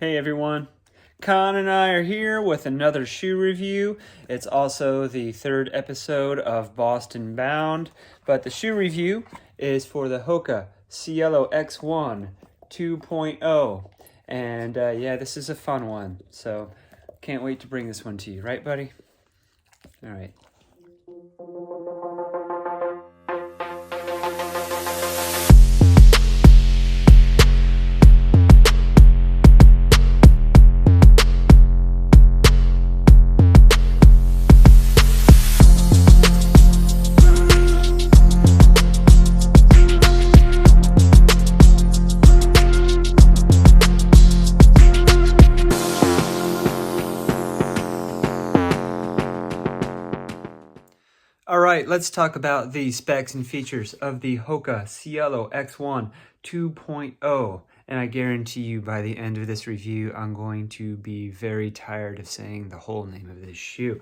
Hey everyone, Con and I are here with another shoe review. It's also the third episode of Boston Bound, but the shoe review is for the Hoka Cielo X1 2.0. And yeah, this is a fun one, so can't wait to bring this one to you, right buddy? All right. All right, let's talk about the specs and features of the Hoka Cielo X1 2.0. And I guarantee you by the end of this review, I'm going to be very tired of saying the whole name of this shoe.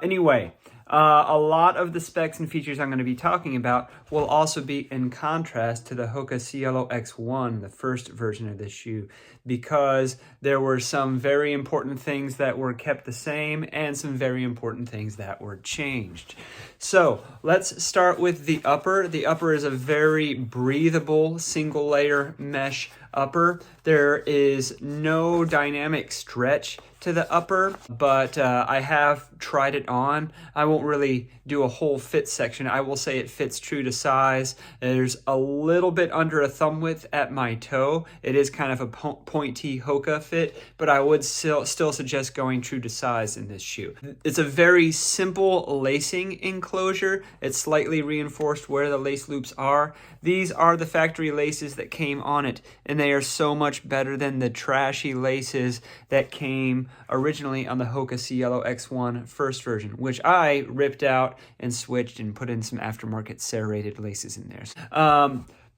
Anyway, a lot of the specs and features I'm going to be talking about will also be in contrast to the Hoka Cielo X1, the first version of this shoe, because there were some very important things that were kept the same and some very important things that were changed. So let's start with the upper. The upper is a very breathable single layer mesh upper. There is no dynamic stretch to the upper, but I have tried it on. I won't really do a whole fit section. I will say it fits true to size. There's a little bit under a thumb width at my toe. It is kind of a pointy Hoka fit, but I would still suggest going true to size in this shoe. It's a very simple lacing enclosure. It's slightly reinforced where the lace loops are. These are the factory laces that came on it, and they are so much better than the trashy laces that came originally on the Hoka Cielo X1 first version, which I ripped out and switched and put in some aftermarket serrated laces in there.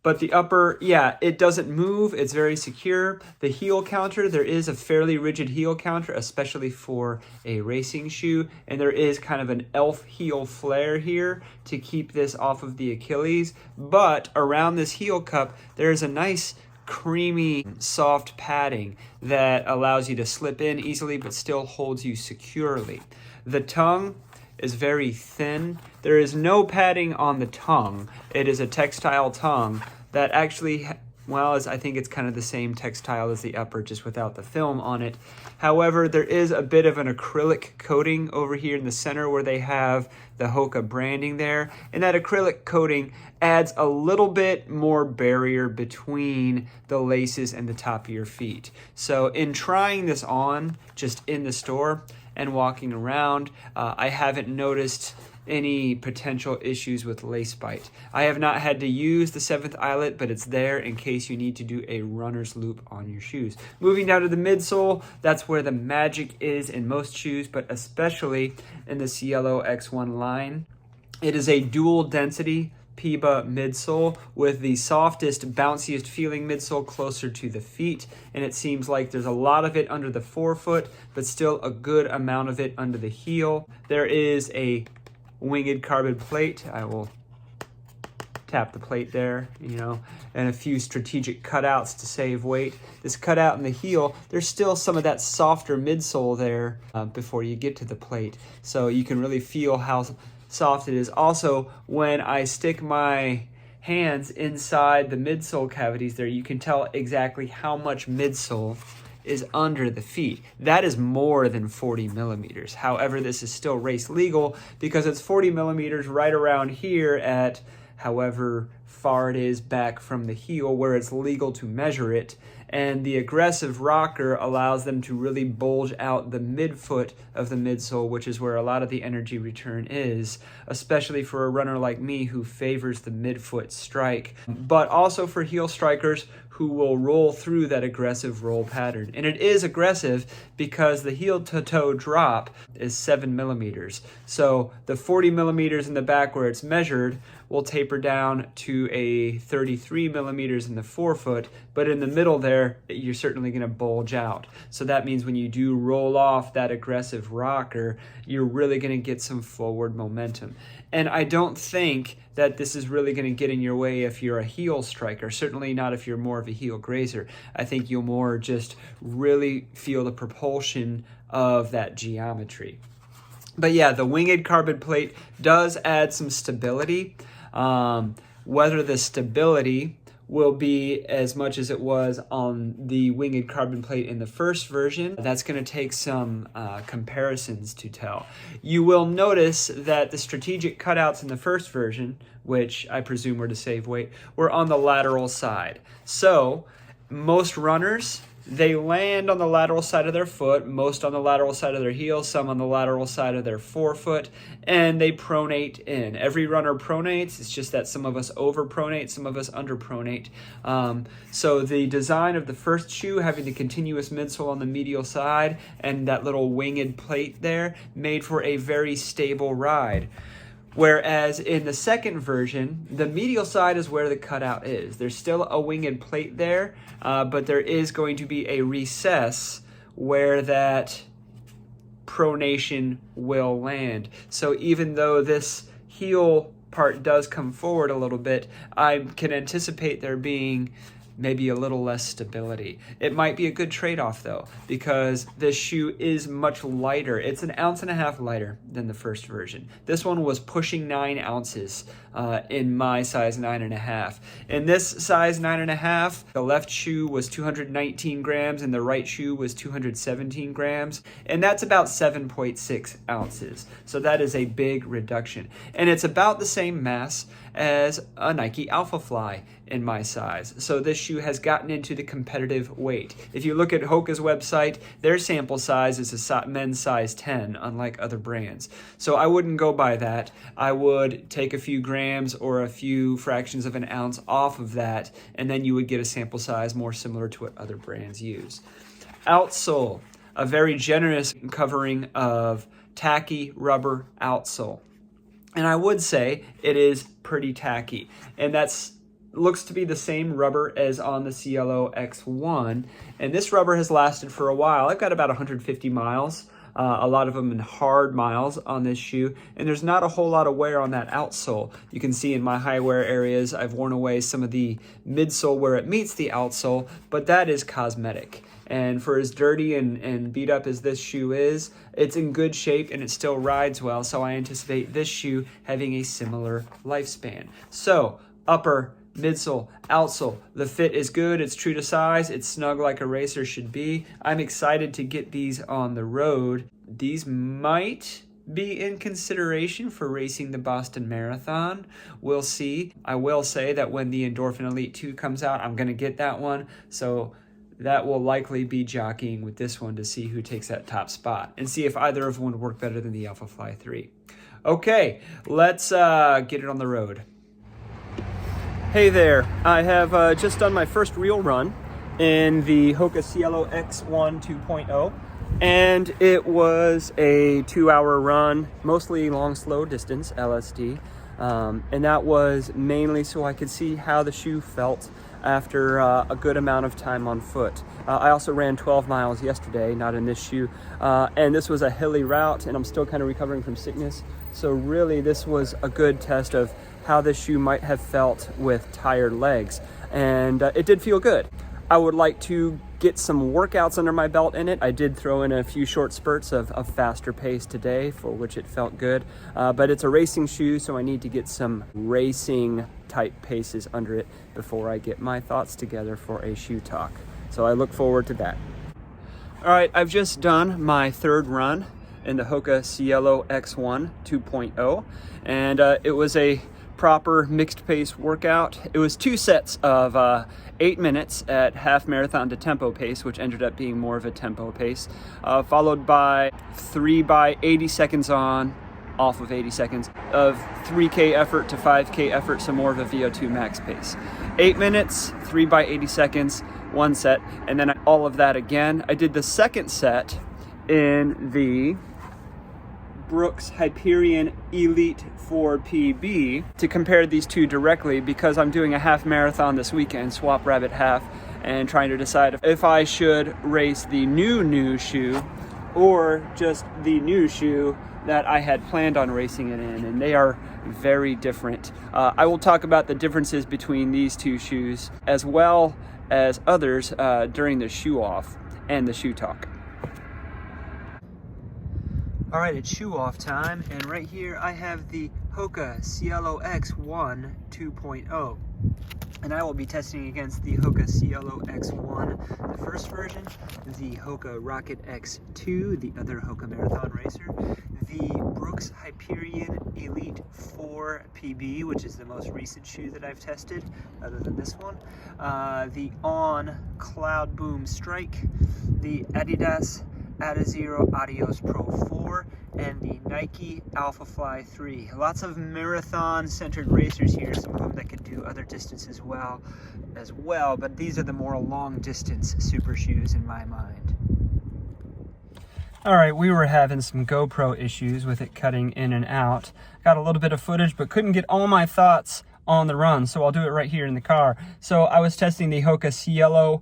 But the upper, yeah, it doesn't move. It's very secure. The heel counter, there is a fairly rigid heel counter, especially for a racing shoe. And there is kind of an elf heel flare here to keep this off of the Achilles. But around this heel cup, there's a nice creamy, soft padding that allows you to slip in easily but still holds you securely. The tongue is very thin. There is no padding on the tongue. It is a textile tongue that actually, well, I think it's kind of the same textile as the upper, just without the film on it. However, there is a bit of an acrylic coating over here in the center where they have the Hoka branding there. And that acrylic coating adds a little bit more barrier between the laces and the top of your feet. So in trying this on, just in the store and walking around, I haven't noticed any potential issues with lace bite. I have not had to use the 7th eyelet, but it's there in case you need to do a runner's loop on your shoes. Moving down to the midsole, that's where the magic is in most shoes, but especially in the Cielo X1 line. It is a dual density PIBA midsole with the softest, bounciest feeling midsole closer to the feet, and it seems like there's a lot of it under the forefoot, but still a good amount of it under the heel. There is a winged carbon plate. I will tap the plate there, and a few strategic cutouts to save weight. This cutout in the heel, there's still some of that softer midsole there before you get to the plate, so you can really feel how soft it is. Also, when I stick my hands inside the midsole cavities there, you can tell exactly how much midsole is under the feet. That is more than 40 millimeters. However, this is still race legal because it's 40 millimeters right around here at however far it is back from the heel where it's legal to measure it. And the aggressive rocker allows them to really bulge out the midfoot of the midsole, which is where a lot of the energy return is, especially for a runner like me who favors the midfoot strike, but also for heel strikers who will roll through that aggressive roll pattern. And it is aggressive because the heel to toe drop is 7 millimeters. So the 40 millimeters in the back where it's measured will taper down to to a 33 millimeters in the forefoot, but in the middle there, you're certainly going to bulge out. So that means when you do roll off that aggressive rocker, you're really going to get some forward momentum. And I don't think that this is really going to get in your way if you're a heel striker, certainly not if you're more of a heel grazer. I think you'll more just really feel the propulsion of that geometry. But yeah, the winged carbon plate does add some stability. Whether the stability will be as much as it was on the winged carbon plate in the first version, that's going to take some comparisons to tell. You will notice that the strategic cutouts in the first version, which I presume were to save weight, were on the lateral side. So most runners, they land on the lateral side of their foot, most on the lateral side of their heel, some on the lateral side of their forefoot, and they pronate in. Every runner pronates. It's just that some of us overpronate, some of us underpronate. So the design of the first shoe, having the continuous midsole on the medial side and that little winged plate there, made for a very stable ride. Whereas in the second version, the medial side is where the cutout is. There's still a winged plate there, but there is going to be a recess where that pronation will land. So even though this heel part does come forward a little bit, I can anticipate there being maybe a little less stability. It might be a good trade-off though, because this shoe is much lighter. It's 1.5 ounces lighter than the first version. This one was pushing 9 ounces in my size 9.5. In this size 9.5, the left shoe was 219 grams and the right shoe was 217 grams. And that's about 7.6 ounces. So that is a big reduction. And it's about the same mass as a Nike AlphaFly in my size. So this shoe has gotten into the competitive weight. If you look at Hoka's website, their sample size is a men's size 10, unlike other brands. So I wouldn't go by that. I would take a few grams or a few fractions of an ounce off of that, and then you would get a sample size more similar to what other brands use. Outsole, a very generous covering of tacky rubber outsole. And I would say it is pretty tacky. And that's looks to be the same rubber as on the Cielo X1. And this rubber has lasted for a while. I've got about 150 miles, a lot of them in hard miles on this shoe. And there's not a whole lot of wear on that outsole. You can see in my high wear areas, I've worn away some of the midsole where it meets the outsole, but that is cosmetic. And for as dirty and beat up as this shoe is, it's in good shape and it still rides well. So I anticipate this shoe having a similar lifespan. So upper, midsole, outsole, the fit is good, it's true to size, it's snug like a racer should be. I'm excited to get these on the road. These might be in consideration for racing the Boston Marathon. We'll see. I will say that when the Endorphin Elite 2 comes out, I'm going to get that one. So that will likely be jockeying with this one to see who takes that top spot and see if either of them would work better than the AlphaFly 3. Okay, let's get it on the road. Hey there, I have just done my first real run in the Hoka Cielo X1 2.0, and it was a 2-hour run, mostly long slow distance, LSD, and that was mainly so I could see how the shoe felt after a good amount of time on foot. I also ran 12 miles yesterday, not in this shoe, and this was a hilly route, and I'm still kind of recovering from sickness, so really this was a good test of how this shoe might have felt with tired legs, and it did feel good. I would like to get some workouts under my belt in it. I did throw in a few short spurts of faster pace today, for which it felt good, but it's a racing shoe, so I need to get some racing type paces under it before I get my thoughts together for a shoe talk. So I look forward to that. All right, I've just done my third run in the Hoka Cielo X1 2.0, and it was a proper mixed pace workout. It was 2 sets of 8 minutes at half marathon to tempo pace, which ended up being more of a tempo pace, followed by 3 by 80 seconds on, off of 80 seconds of 3K effort to 5K effort, so more of a VO2 max pace. 8 minutes, 3 by 80 seconds, 1 set, and then all of that again. I did the second set in the Brooks Hyperion Elite 4 PB to compare these two directly, because I'm doing a half marathon this weekend, Swap Rabbit half, and trying to decide if I should race the new shoe or just the new shoe that I had planned on racing it in, and they are very different. I will talk about the differences between these two shoes as well as others during the shoe off and the shoe talk. All right, it's shoe off time, and right here I have the Hoka Cielo X1 2.0. And I will be testing against the Hoka Cielo X1, the first version, the Hoka Rocket X2, the other Hoka Marathon racer, the Brooks Hyperion Elite 4 PB, which is the most recent shoe that I've tested, other than this one, the CloudBoom Strike, the Adidas Adios Pro 4, and the Nike AlphaFly 3. Lots of marathon-centered racers here, some of them that could do other distances as well, but these are the more long-distance super shoes in my mind. All right, we were having some GoPro issues with it cutting in and out. Got a little bit of footage, but couldn't get all my thoughts on the run, so I'll do it right here in the car. So I was testing the Hoka Cielo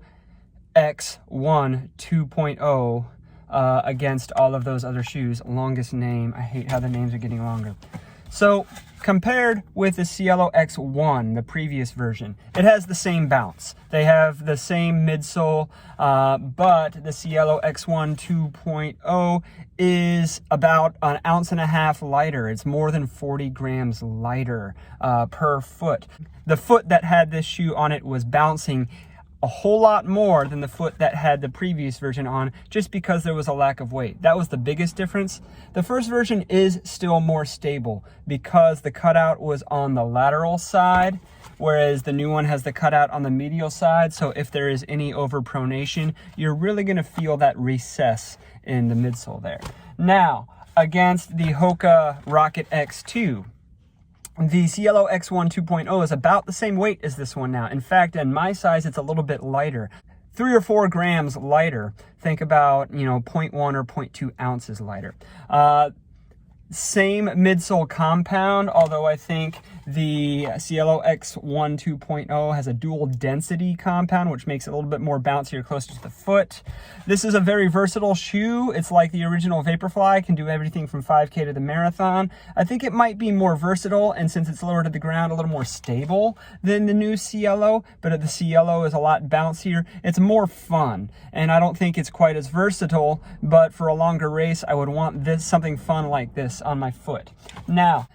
X1 2.0 against all of those other shoes. Longest name. I hate how the names are getting longer. So compared with the Cielo X1, the previous version, it has the same bounce. They have the same midsole, but the Cielo X1 2.0 is about 1.5 ounces lighter. It's more than 40 grams lighter per foot. The foot that had this shoe on it was bouncing a whole lot more than the foot that had the previous version on, just because there was a lack of weight. That was the biggest difference. The first version is still more stable because the cutout was on the lateral side, whereas the new one has the cutout on the medial side. So if there is any overpronation, you're really going to feel that recess in the midsole there. Now, against the Hoka Rocket X2, the Cielo X1 2.0 is about the same weight as this one now. In fact, in my size, it's a little bit lighter. 3 or 4 grams lighter. Think about, 0.1 or 0.2 ounces lighter. Same midsole compound, although I think the Cielo X1 2.0 has a dual density compound, which makes it a little bit more bouncier closer to the foot. This is a very versatile shoe. It's like the original Vaporfly, can do everything from 5K to the marathon. I think it might be more versatile, and since it's lower to the ground, a little more stable than the new Cielo, but the Cielo is a lot bouncier. It's more fun, and I don't think it's quite as versatile, but for a longer race, I would want something fun like this on my foot. Now,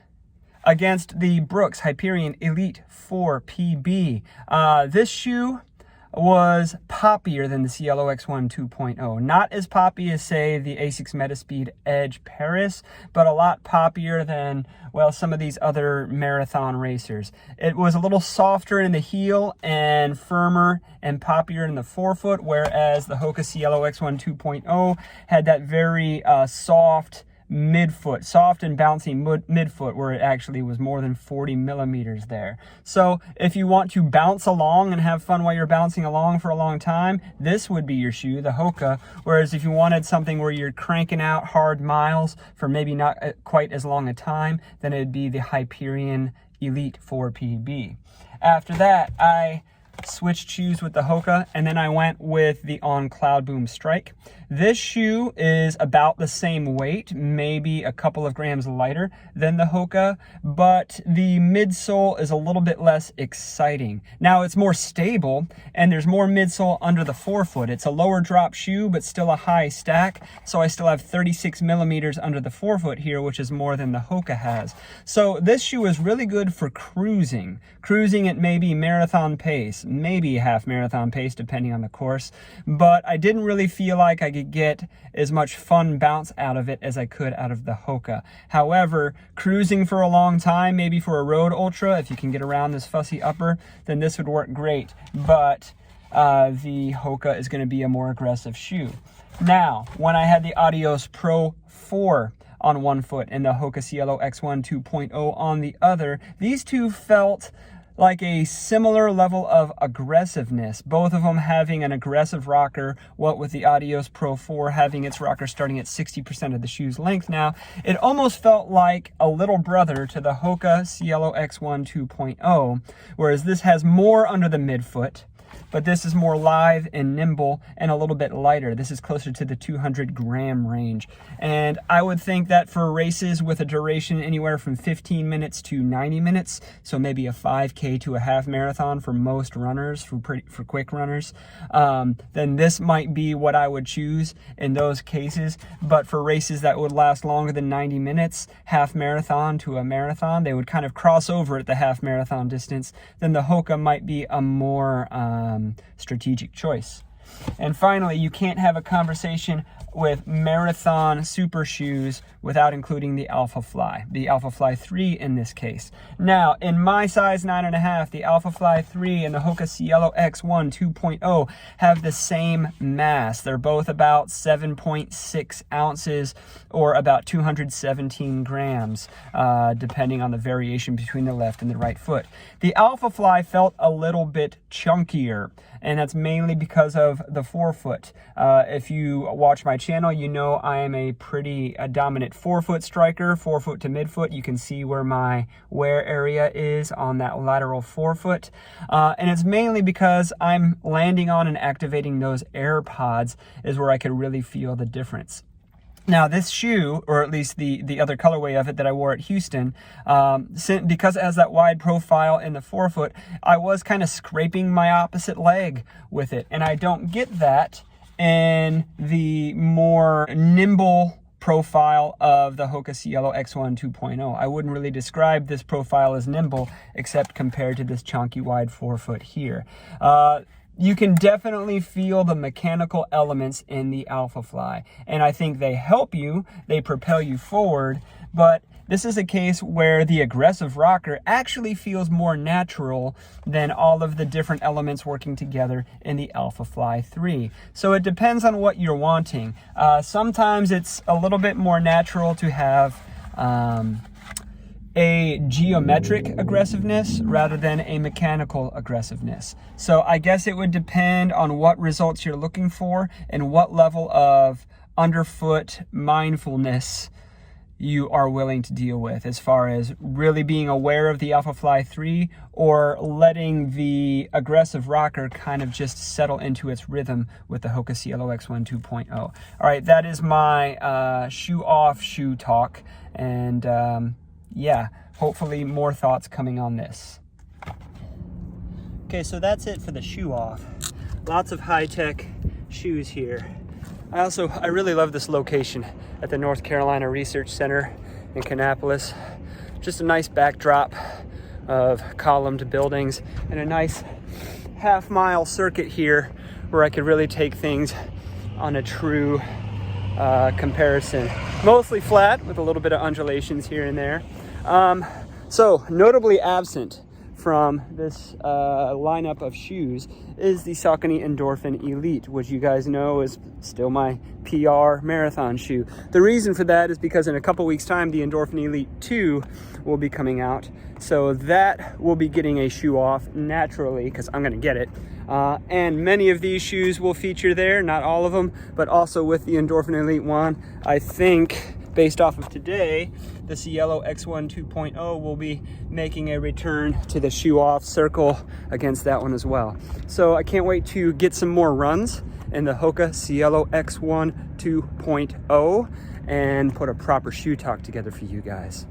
against the Brooks Hyperion Elite 4 PB, this shoe was poppier than the Cielo X1 2.0. Not as poppy as, say, the Asics Metaspeed Edge Paris, but a lot poppier than, well, some of these other marathon racers. It was a little softer in the heel and firmer and poppier in the forefoot, whereas the Hoka Cielo X1 2.0 had that very soft midfoot, soft and bouncy midfoot, where it actually was more than 40 millimeters there. So if you want to bounce along and have fun while you're bouncing along for a long time, this would be your shoe, the Hoka. Whereas if you wanted something where you're cranking out hard miles for maybe not quite as long a time, then it'd be the Hyperion Elite 4 PB. After that, I switched shoes with the Hoka, and then I went with the CloudBoom Strike. This shoe is about the same weight, maybe a couple of grams lighter than the Hoka, but the midsole is a little bit less exciting. Now, it's more stable, and there's more midsole under the forefoot. It's a lower drop shoe, but still a high stack, so I still have 36 millimeters under the forefoot here, which is more than the Hoka has. So this shoe is really good for cruising at maybe marathon pace, maybe half marathon pace, depending on the course, but I didn't really feel like I could get as much fun bounce out of it as I could out of the Hoka. However, cruising for a long time, maybe for a road ultra, if you can get around this fussy upper, then this would work great, but the Hoka is going to be a more aggressive shoe. Now, when I had the Adios Pro 4 on one foot and the Hoka Cielo X1 2.0 on the other, these two felt like a similar level of aggressiveness, both of them having an aggressive rocker, what with the Adios Pro 4 having its rocker starting at 60% of the shoe's length now. It almost felt like a little brother to the Hoka Cielo X1 2.0, whereas this has more under the midfoot, but this is more lithe and nimble and a little bit lighter. This is closer to the 200-gram range. And I would think that for races with a duration anywhere from 15 minutes to 90 minutes, so maybe a 5K to a half marathon for most runners, for quick runners, then this might be what I would choose in those cases. But for races that would last longer than 90 minutes, half marathon to a marathon, they would kind of cross over at the half marathon distance, then the Hoka might be a more strategic choice. And finally, you can't have a conversation with marathon super shoes without including the AlphaFly 3 in this case. Now, in my size 9.5, the AlphaFly 3 and the Hoka Cielo X1 2.0 have the same mass. They're both about 7.6 ounces or about 217 grams, depending on the variation between the left and the right foot. The AlphaFly felt a little bit chunkier, and that's mainly because of the forefoot. If you watch my channel, you know I am a pretty dominant forefoot striker, forefoot to midfoot. You can see where my wear area is on that lateral forefoot. And it's mainly because I'm landing on and activating those air pods is where I could really feel the difference. Now this shoe, or at least the other colorway of it that I wore at Houston, because it has that wide profile in the forefoot, I was kind of scraping my opposite leg with it. And I don't get that in the more nimble profile of the Hoka Cielo X1 2.0. I wouldn't really describe this profile as nimble, except compared to this chunky wide forefoot here. You can definitely feel the mechanical elements in the AlphaFly, and I think they help you, they propel you forward, but this is a case where the aggressive rocker actually feels more natural than all of the different elements working together in the AlphaFly 3. So it depends on what you're wanting. Sometimes it's a little bit more natural to have a geometric aggressiveness rather than a mechanical aggressiveness. So I guess it would depend on what results you're looking for and what level of underfoot mindfulness you are willing to deal with, as far as really being aware of the AlphaFly 3 or letting the aggressive rocker kind of just settle into its rhythm with the Hoka Cielo X1 2.0. All right, that is my shoe off shoe talk, and yeah, hopefully more thoughts coming on this. Okay, so that's it for the shoe off. Lots of high-tech shoes here. I really love this location at the North Carolina Research Center in Kannapolis. Just a nice backdrop of columned buildings and a nice half-mile circuit here where I could really take things on a true comparison. Mostly flat with a little bit of undulations here and there. So notably absent from this lineup of shoes is the Saucony Endorphin Elite, which you guys know is still my PR marathon shoe. The reason for that is because in a couple weeks time the Endorphin Elite 2 will be coming out, so that will be getting a shoe off naturally because I'm going to get it. And many of these shoes will feature there, not all of them, but also with the Endorphin Elite 1, I think, based off of today, the Cielo X1 2.0 will be making a return to the shoe off circle against that one as well. So I can't wait to get some more runs in the Hoka Cielo X1 2.0 and put a proper shoe talk together for you guys.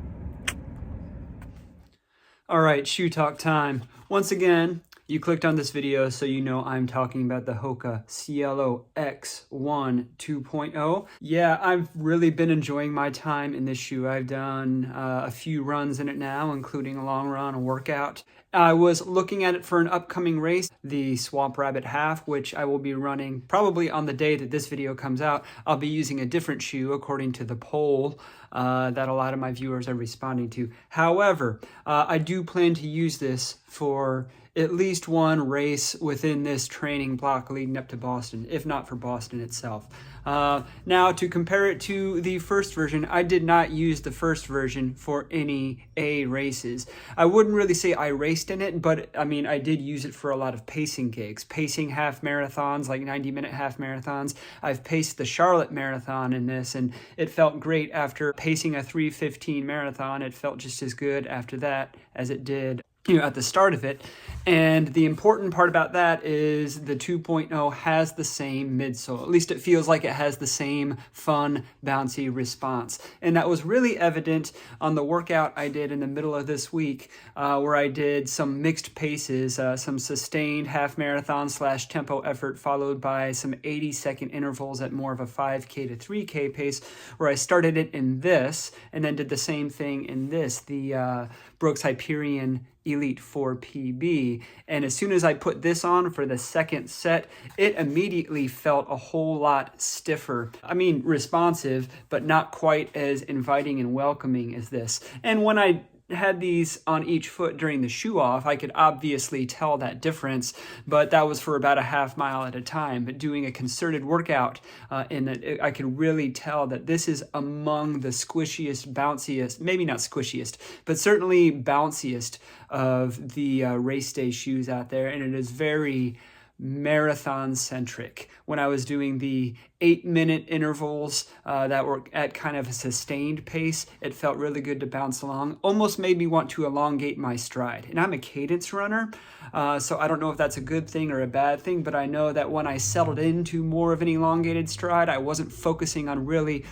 All right, shoe talk time. Once again, you clicked on this video, so you know I'm talking about the Hoka Cielo X1 2.0. Yeah, I've really been enjoying my time in this shoe. I've done a few runs in it now, including a long run, a workout. I was looking at it for an upcoming race, the Swamp Rabbit Half, which I will be running probably on the day that this video comes out. I'll be using a different shoe according to the poll that a lot of my viewers are responding to. However, I do plan to use this for at least one race within this training block leading up to Boston, if not for Boston itself. Now, to compare it to the first version, I did not use the first version for any A races. I wouldn't really say I raced raced in it, but I mean, I did use it for a lot of pacing gigs, pacing half marathons, like 90-minute half marathons. I've paced the Charlotte Marathon in this, and it felt great after pacing a 3:15 marathon. It felt just as good after that as it did at the start of it. And the important part about that is the 2.0 has the same midsole. At least it feels like it has the same fun, bouncy response. And that was really evident on the workout I did in the middle of this week, where I did some mixed paces, some sustained half marathon / tempo effort, followed by some 80-second intervals at more of a 5K to 3K pace, where I started it in this and then did the same thing in this, the Brooks Hyperion Elite 4 PB. And as soon as I put this on for the second set, it immediately felt a whole lot stiffer. I mean, responsive, but not quite as inviting and welcoming as this. And when I had these on each foot during the shoe off, I could obviously tell that difference, but that was for about a half mile at a time. But doing a concerted workout, I could really tell that this is among the squishiest, bounciest, maybe not squishiest, but certainly bounciest of the race day shoes out there. And it is very marathon centric. When I was doing the 8-minute intervals that were at kind of a sustained pace, it felt really good to bounce along. Almost made me want to elongate my stride. And I'm a cadence runner, so I don't know if that's a good thing or a bad thing, but I know that when I settled into more of an elongated stride, I wasn't focusing on really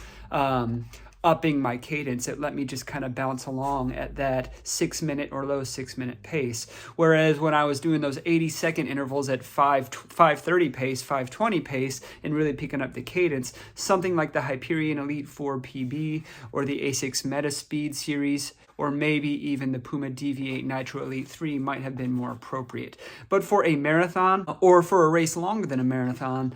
upping my cadence. It let me just kind of bounce along at that 6-minute or low 6-minute pace. Whereas when I was doing those 80-second intervals at 5:30 pace, 5:20 pace, and really picking up the cadence, something like the Hyperion Elite 4 PB or the ASICS Meta Speed series, or maybe even the Puma DV8 Nitro Elite 3 might have been more appropriate. But for a marathon, or for a race longer than a marathon,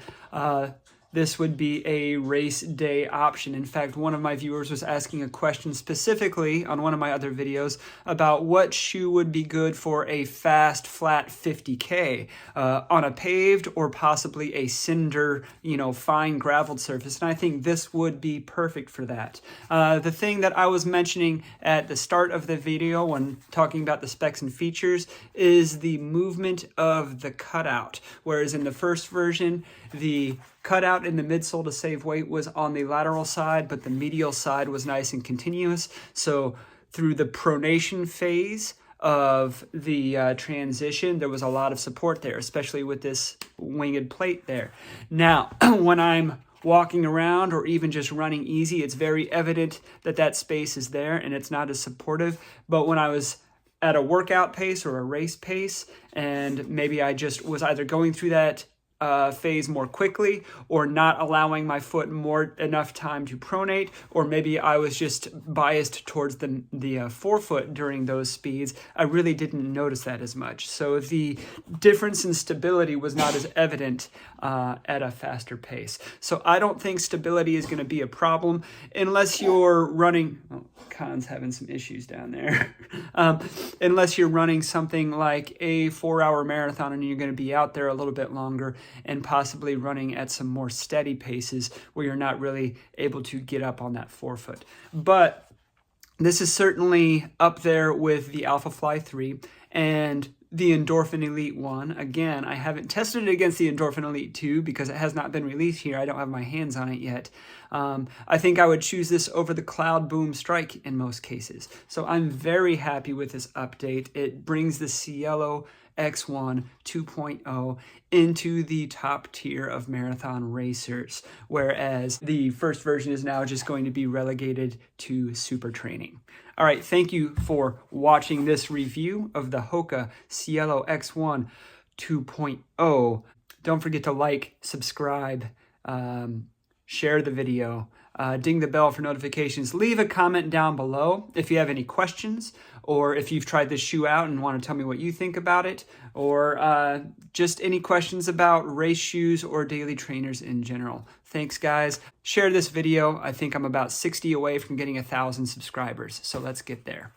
this would be a race day option. In fact, one of my viewers was asking a question specifically on one of my other videos about what shoe would be good for a fast, flat 50K on a paved or possibly a cinder, fine graveled surface. And I think this would be perfect for that. The thing that I was mentioning at the start of the video when talking about the specs and features is the movement of the cutout. Whereas in the first version, the cutout in the midsole to save weight was on the lateral side, but the medial side was nice and continuous. So through the pronation phase of the transition, there was a lot of support there, especially with this winged plate there. Now, when I'm walking around or even just running easy, it's very evident that that space is there and it's not as supportive. But when I was at a workout pace or a race pace, and maybe I just was either going through that phase more quickly or not allowing my foot enough time to pronate, or maybe I was just biased towards the forefoot during those speeds, I really didn't notice that as much. So the difference in stability was not as evident at a faster pace. So I don't think stability is going to be a problem unless you're running... Oh, Khan's having some issues down there. Unless you're running something like a 4-hour marathon and you're going to be out there a little bit longer and possibly running at some more steady paces where you're not really able to get up on that forefoot. But this is certainly up there with the AlphaFly 3 and the Endorphin Elite 1. Again, I haven't tested it against the Endorphin Elite 2 because it has not been released here. I don't have my hands on it yet. I think I would choose this over the CloudBoom Strike in most cases. So I'm very happy with this update. It brings the Cielo X1 2.0 into the top tier of marathon racers, whereas the first version is now just going to be relegated to super training. All right, thank you for watching this review of the Hoka Cielo X1 2.0. Don't forget to like, subscribe, share the video, ding the bell for notifications. Leave a comment down below if you have any questions, or if you've tried this shoe out and want to tell me what you think about it, or just any questions about race shoes or daily trainers in general. Thanks, guys. Share this video. I think I'm about 60 away from getting 1,000 subscribers, so let's get there.